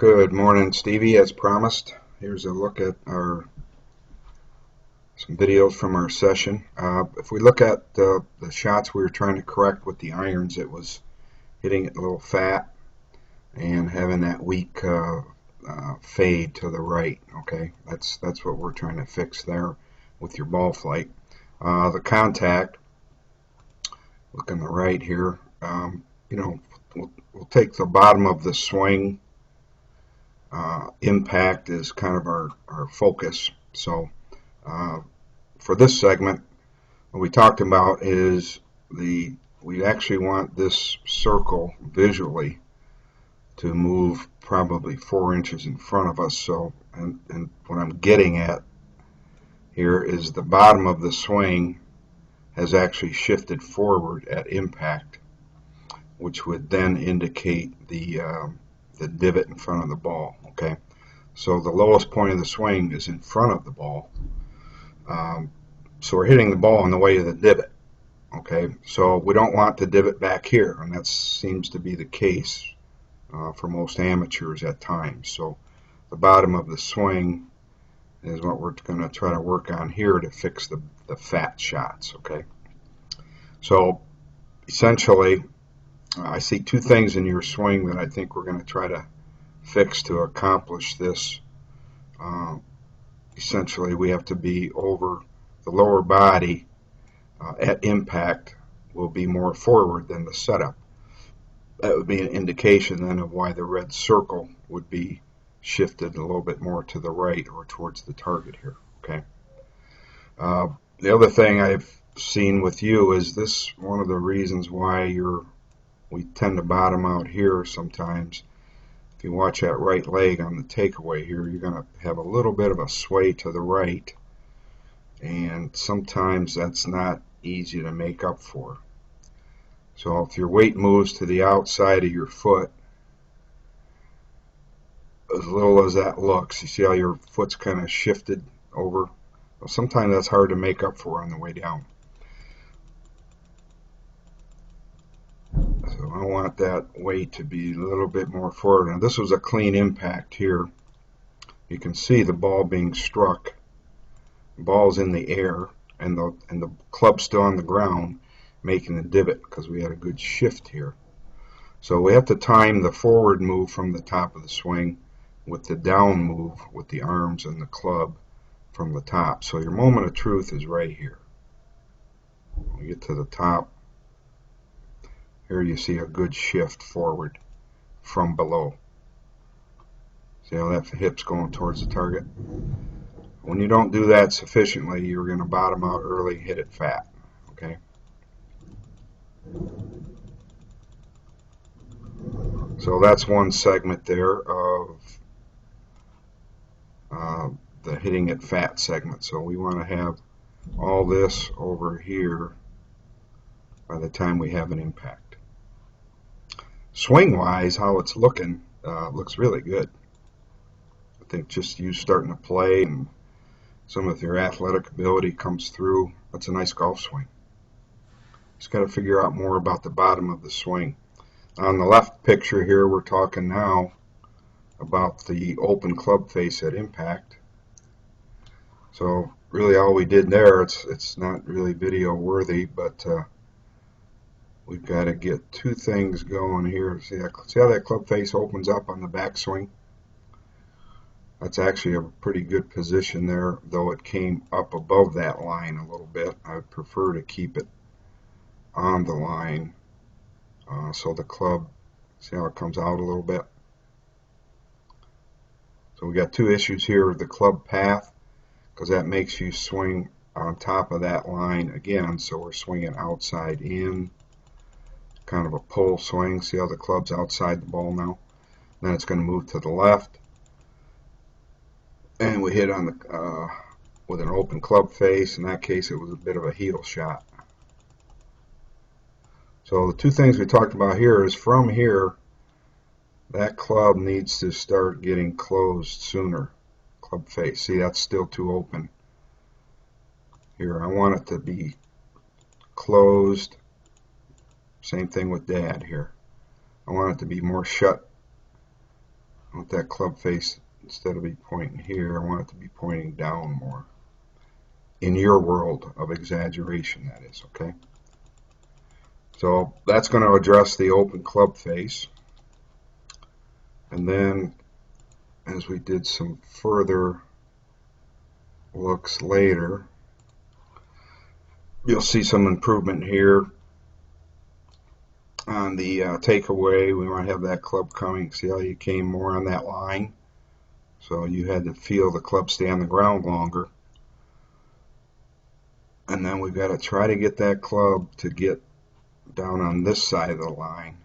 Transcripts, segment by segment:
Good morning, Stevie. As promised, here's a look at some videos from our session. If we look at the shots we were trying to correct with the irons, it was hitting it a little fat and having that weak fade to the right. Okay, that's what we're trying to fix there with your ball flight. The contact, look on the right here. We'll take the bottom of the swing. Impact is kind of our focus. So for this segment, what we talked about is we actually want this circle visually to move probably 4 inches in front of us. So, and what I'm getting at here is the bottom of the swing has actually shifted forward at impact, which would then indicate the divot in front of the ball. Okay, so the lowest point of the swing is in front of the ball. So we're hitting the ball on the way to the divot. Okay, so we don't want the divot back here, and that seems to be the case for most amateurs at times. So the bottom of the swing is what we're going to try to work on here to fix the fat shots. Okay, so essentially I see two things in your swing that I think we're going to try to fix to accomplish this. Essentially, we have to be over the lower body at impact will be more forward than the setup. That would be an indication then of why the red circle would be shifted a little bit more to the right or towards the target here. Okay. The other thing I've seen with you is this one of the reasons why we tend to bottom out here sometimes. If you watch that right leg on the takeaway here, you're going to have a little bit of a sway to the right, and sometimes that's not easy to make up for. So if your weight moves to the outside of your foot, as little as that looks, you see how your foot's kind of shifted over? Well, sometimes that's hard to make up for on the way down. So I want that weight to be a little bit more forward. Now this was a clean impact here. You can see the ball being struck. The ball's in the air and the club's still on the ground, making the divot because we had a good shift here. So we have to time the forward move from the top of the swing with the down move with the arms and the club from the top. So your moment of truth is right here. When we get to the top, here you see a good shift forward from below. See how that hip's going towards the target? When you don't do that sufficiently, you're going to bottom out early, hit it fat. Okay. So that's one segment there of the hitting it fat segment. So we want to have all this over here by the time we have an impact. Swing wise, how it's looking looks really good. I think just you starting to play and some of your athletic ability comes through. That's a nice golf swing. Just got to figure out more about the bottom of the swing. On the left picture here, we're talking now about the open club face at impact. So really all we did there, it's not really video worthy, but we've got to get two things going here. See how that club face opens up on the backswing? That's actually a pretty good position there, though it came up above that line a little bit. I would prefer to keep it on the line. So the club, see how it comes out a little bit? So we got two issues here with the club path, because that makes you swing on top of that line again. So we're swinging outside in, kind of a pull swing. See how the club's outside the ball now? Then it's going to move to the left. And we hit on the with an open club face. In that case, it was a bit of a heel shot. So the two things we talked about here is from here, that club needs to start getting closed sooner. Club face. See, that's still too open. Here, I want it to be closed. Same thing with Dad here. I want it to be more shut I want that club face, instead of be pointing here, I want it to be pointing down more. In your world of exaggeration, that is, okay? So that's going to address the open club face. And then, as we did some further looks later, you'll see some improvement here on the takeaway. We want to have that club coming. See how you came more on that line? So you had to feel the club stay on the ground longer. And then we've got to try to get that club to get down on this side of the line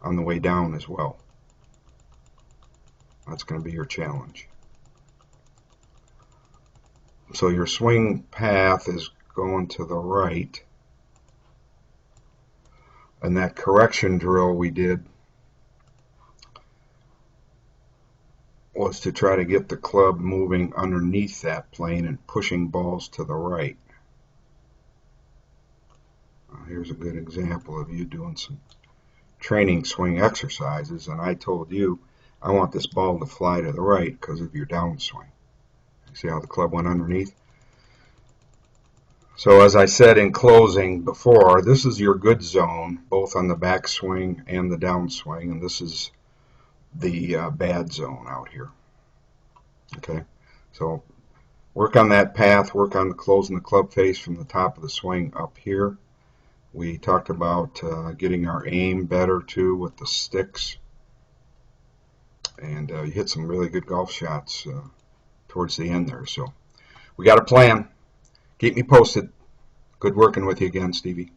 on the way down as well. That's going to be your challenge. So your swing path is going to the right. And that correction drill we did was to try to get the club moving underneath that plane and pushing balls to the right. Here's a good example of you doing some training swing exercises, and I told you I want this ball to fly to the right because of your downswing. See how the club went underneath? So as I said in closing before, this is your good zone, both on the backswing and the downswing, and this is the bad zone out here. Okay, so work on that path, work on closing the club face from the top of the swing up here. We talked about getting our aim better too with the sticks, and you hit some really good golf shots towards the end there. So we got a plan. Keep me posted. Good working with you again, Stevie.